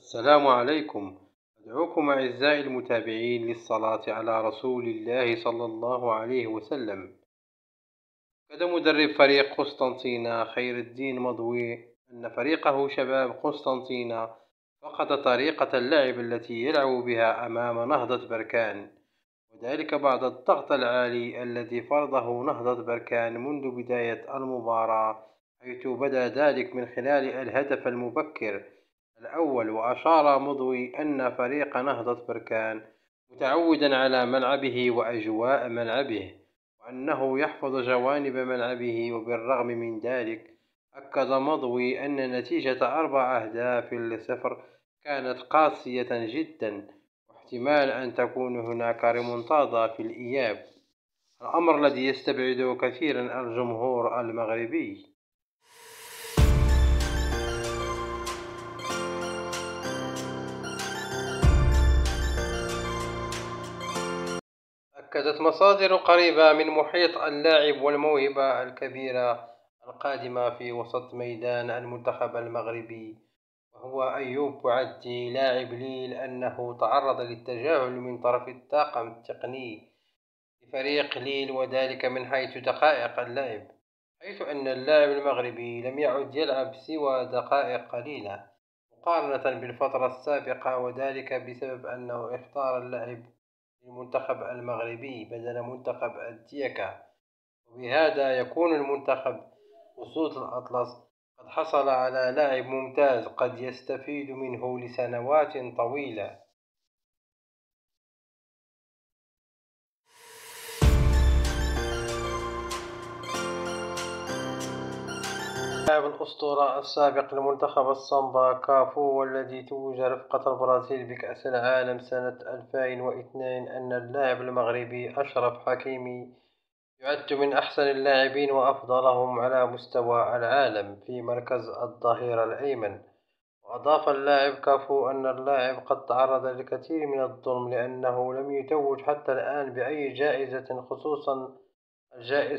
السلام عليكم. أدعوكم أعزائي المتابعين للصلاة على رسول الله صلى الله عليه وسلم. أكد مدرب فريق قسطنطينة خير الدين مضوي أن فريقه شباب قسطنطينة فقد طريقة اللعب التي يلعب بها أمام نهضة بركان، وذلك بعد الضغط العالي الذي فرضه نهضة بركان منذ بداية المباراة، حيث بدا ذلك من خلال الهدف المبكر الأول. وأشار مضوي أن فريق نهضة بركان متعودا على ملعبه وأجواء ملعبه، وأنه يحفظ جوانب ملعبه، وبالرغم من ذلك أكد مضوي أن نتيجة 4-0 كانت قاسية جدا، واحتمال أن تكون هناك ريمونتادا في الإياب، الأمر الذي يستبعده كثيرا الجمهور المغربي. أكدت مصادر قريبة من محيط اللاعب والموهبة الكبيرة القادمة في وسط ميدان المنتخب المغربي، وهو أيوب بوعدي لاعب ليل، أنه تعرض للتجاهل من طرف الطاقم التقني لفريق ليل، وذلك من حيث دقائق اللعب، حيث أن اللاعب المغربي لم يعد يلعب سوى دقائق قليلة مقارنة بالفترة السابقة، وذلك بسبب أنه اختار اللعب للمنتخب المغربي بدل منتخب الديكا، وبهذا يكون المنتخب أسود الأطلس قد حصل على لاعب ممتاز قد يستفيد منه لسنوات طويلة. لاعب الأسطورة السابق لمنتخب السامبا كافو، والذي توج رفقة البرازيل بكأس العالم سنة 2002، أن اللاعب المغربي أشرف حكيمي يعد من أحسن اللاعبين وأفضلهم على مستوى العالم في مركز الظهير الأيمن. وأضاف اللاعب كافو أن اللاعب قد تعرض لكثير من الظلم، لأنه لم يتوج حتى الآن بأي جائزة، خصوصا الجائزة